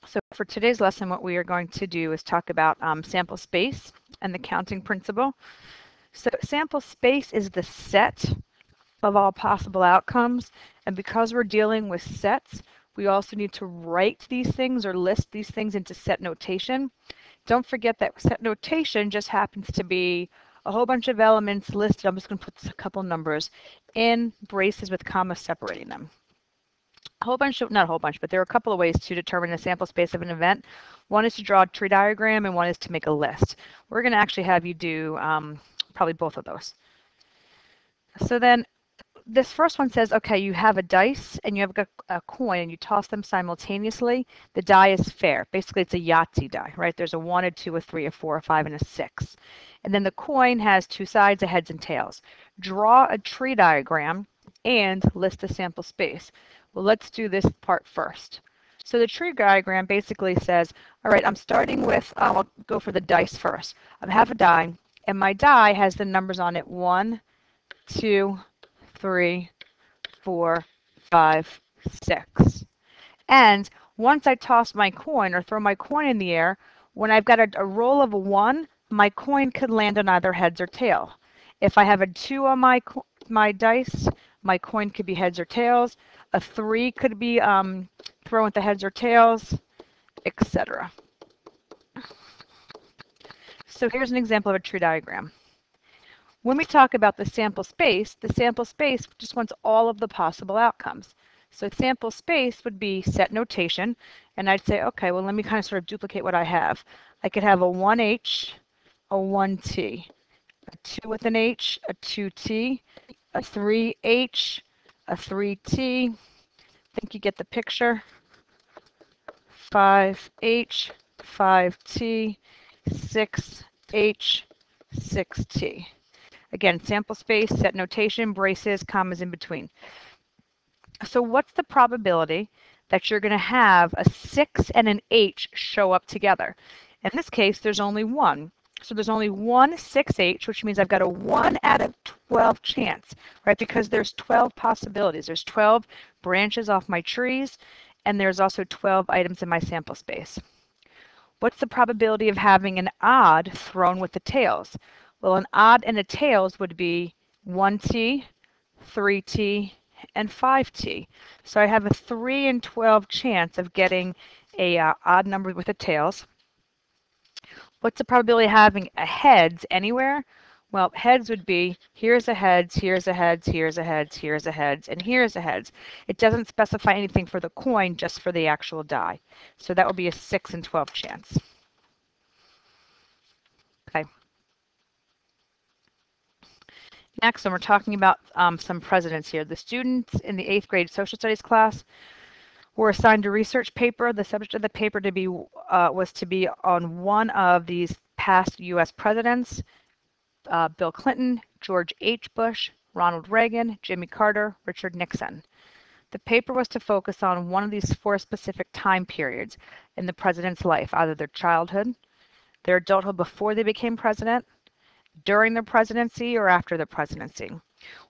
So for today's lesson, what we are going to do is talk about sample space and the counting principle. So sample space is the set of all possible outcomes, and because we're dealing with sets, we also need to write these things or list these things into set notation. Don't forget that set notation just happens to be a whole bunch of elements listed. I'm just going to put a couple numbers in braces with commas separating them. A whole bunch of, not a whole bunch, but there are a couple of ways to determine the sample space of an event. One is to draw a tree diagram, and one is to make a list. We're going to actually have you do probably both of those. So then this first one says, okay, you have a dice and you have a coin and you toss them simultaneously. The die is fair. Basically, it's a Yahtzee die, right? There's a 1, a 2, a 3, a 4, a 5, and a 6. And then the coin has two sides, a heads and tails. Draw a tree diagram and list the sample space. Well, let's do this part first. So the tree diagram basically says, all right, I'm starting with, I'll go for the dice first. I have a die, and my die has the numbers on it 1, 2, 3, 4, 5, 6. And once I toss my coin or throw my coin in the air, when I've got a roll of a 1, my coin could land on either heads or tail. If I have a 2 on my dice, my coin could be heads or tails. A 3 could be thrown with the heads or tails, etc. So here's an example of a tree diagram. When we talk about the sample space just wants all of the possible outcomes. So sample space would be set notation, and I'd say, okay, well, let me kind of sort of duplicate what I have. I could have a 1H, a 1T, a 2 with an H, a 2T, a 3H, a 3T. I think you get the picture. 5H, 5T, 6H, 6T. Again, sample space, set notation, braces, commas in between. So what's the probability that you're going to have a 6 and an H show up together? In this case, there's only one. So there's only one 6H, which means I've got a 1 out of 12 chance, right? Because there's 12 possibilities. There's 12 branches off my trees, and there's also 12 items in my sample space. What's the probability of having an odd thrown with the tails? Well, an odd and a tails would be 1T, 3T, and 5T. So I have a 3 in 12 chance of getting a odd number with the tails. What's the probability of having a heads anywhere? Well, heads would be, here's a heads, here's a heads, here's a heads, here's a heads, and here's a heads. It doesn't specify anything for the coin, just for the actual die. So that would be a 6 in 12 chance. Okay. Next, when we're talking about some presidents here, the students in the 8th grade social studies class were assigned a research paper. The subject of the paper was to be on one of these past U.S. presidents, Bill Clinton, George H. Bush, Ronald Reagan, Jimmy Carter, Richard Nixon. The paper was to focus on one of these 4 specific time periods in the president's life, either their childhood, their adulthood before they became president, during the presidency, or after the presidency.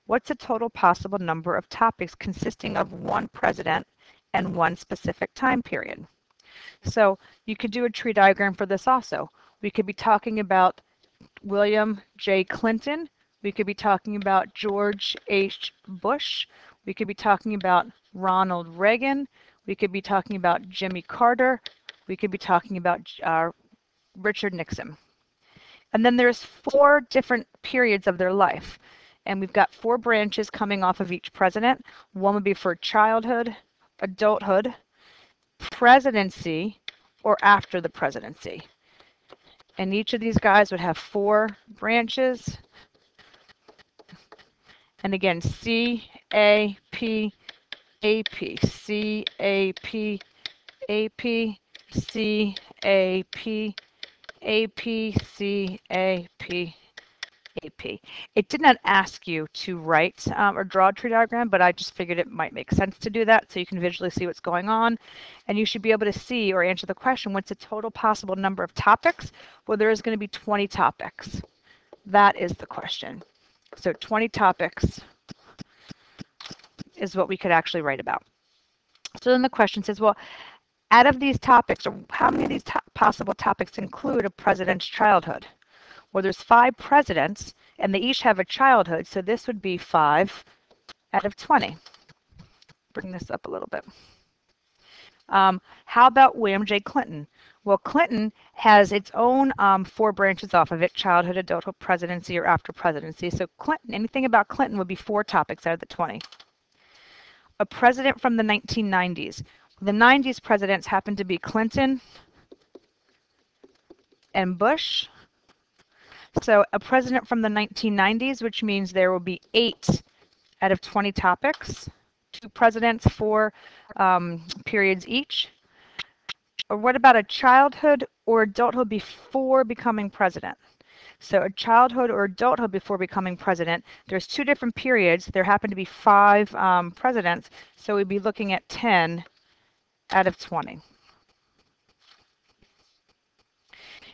What's the total possible number of topics consisting of one president and one specific time period? So you could do a tree diagram for this also. We could be talking about William J. Clinton. We could be talking about George H. Bush. We could be talking about Ronald Reagan. We could be talking about Jimmy Carter. We could be talking about Richard Nixon. And then there's 4 different periods of their life. And we've got 4 branches coming off of each president. One would be for childhood, adulthood, presidency, or after the presidency. And each of these guys would have 4 branches. And again, C, A, P, A, P, C, A, P, A, P, C, A, P, A, P, C, A, P, AP. It did not ask you to write or draw a tree diagram, but I just figured it might make sense to do that so you can visually see what's going on. And you should be able to see or answer the question, what's the total possible number of topics? Well, there is going to be 20 topics. That is the question. So 20 topics is what we could actually write about. So then the question says, well, Out of these topics, or how many of these possible topics include a president's childhood? Well, there's 5 presidents, and they each have a childhood, so this would be 5 out of 20. Bring this up a little bit. How about William J. Clinton? Well, Clinton has its own 4 branches off of it: childhood, adulthood, presidency, or after presidency. So Clinton, anything about Clinton would be 4 topics out of the 20. A president from the 1990s. The 90s presidents happen to be Clinton and Bush. So a president from the 1990s, which means there will be 8 out of 20 topics. 2 presidents, 4 periods each. Or what about a childhood or adulthood before becoming president? So a childhood or adulthood before becoming president, there's 2 different periods. There happen to be 5 presidents, so we'd be looking at 10 out of 20.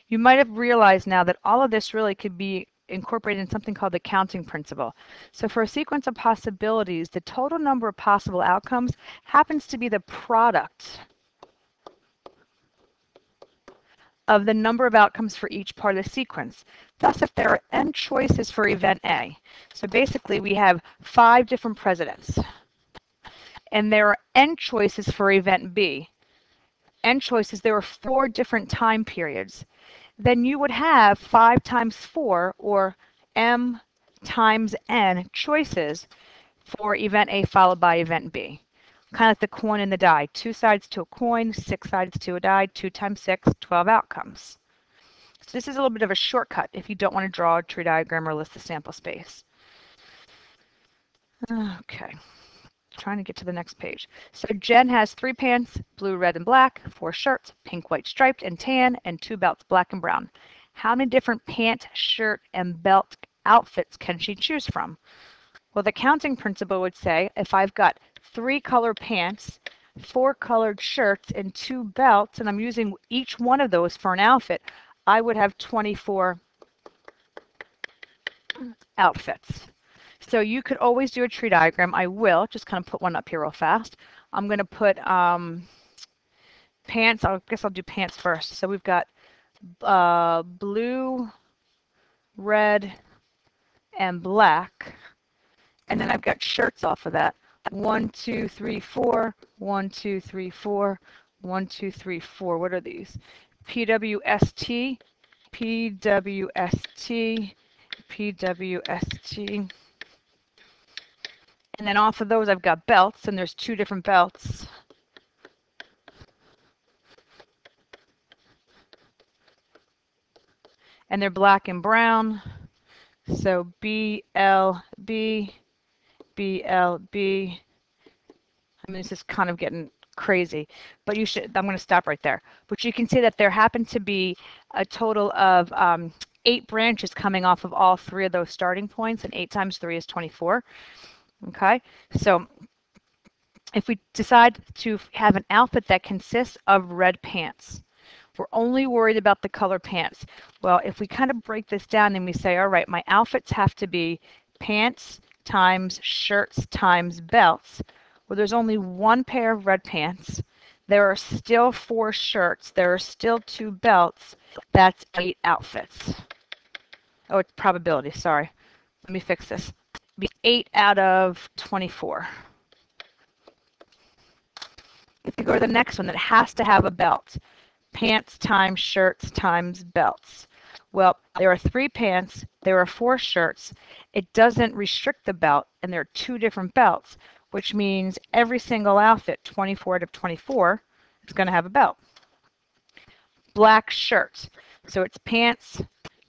You might have realized now that all of this really could be incorporated in something called the counting principle. So for a sequence of possibilities, the total number of possible outcomes happens to be the product of the number of outcomes for each part of the sequence. Thus, if there are n choices for event A, so basically we have 5 different presidents, and there are n choices for event B, n choices, there are 4 different time periods, then you would have 5 times 4, or m times n choices for event A followed by event B. Kind of like the coin and the die. 2 sides to a coin, 6 sides to a die, 2 times 6, 12 outcomes. So this is a little bit of a shortcut if you don't want to draw a tree diagram or list the sample space. Okay, trying to get to the next page. So Jen has 3 pants, blue, red, and black, 4 shirts, pink, white, striped, and tan, and 2 belts, black and brown. How many different pant, shirt, and belt outfits can she choose from? Well, the counting principle would say if I've got 3 colored pants, 4 colored shirts, and 2 belts, and I'm using each one of those for an outfit, I would have 24 outfits. So you could always do a tree diagram. I will just kind of put one up here real fast. I'm going to put pants. I guess I'll do pants first. So we've got blue, red, and black. And then I've got shirts off of that. 1, 2, 3, 4. 1, 2, 3, 4. 1, 2, 3, 4. What are these? PWST, PWST, PWST. And then off of those I've got belts, and there's 2 different belts. And they're black and brown. So BLB, BLB. I mean, this is kind of getting crazy, but you should, I'm going to stop right there. But you can see that there happen to be a total of 8 branches coming off of all 3 of those starting points, and 8 times 3 is 24. Okay, so if we decide to have an outfit that consists of red pants, we're only worried about the color pants. Well, if we kind of break this down and we say, all right, my outfits have to be pants times shirts times belts. Well, there's only 1 pair of red pants. There are still 4 shirts. There are still 2 belts. That's 8 outfits. Oh, it's probability. Sorry. Let me fix this. It'd be 8 out of 24. If you go to the next one, that has to have a belt. Pants times shirts times belts. Well, there are 3 pants, there are 4 shirts. It doesn't restrict the belt, and there are 2 different belts, which means every single outfit, 24 out of 24, is going to have a belt. Black shirts. So it's pants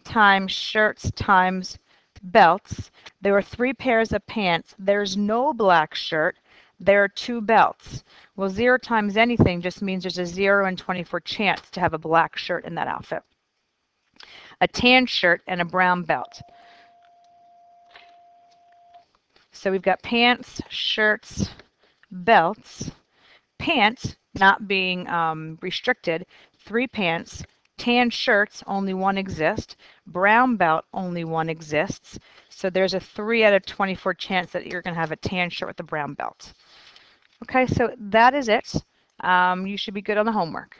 times shirts times belts. There are 3 pairs of pants. There's no black shirt. There are 2 belts. Well, 0 times anything just means there's a 0 in 24 chance to have a black shirt in that outfit. A tan shirt and a brown belt. So we've got pants, shirts, belts. Pants not being restricted, 3 pants. Tan shirts, only 1 exists. Brown belt, only 1 exists. So there's a 3 out of 24 chance that you're going to have a tan shirt with a brown belt. Okay, so that is it. you should be good on the homework.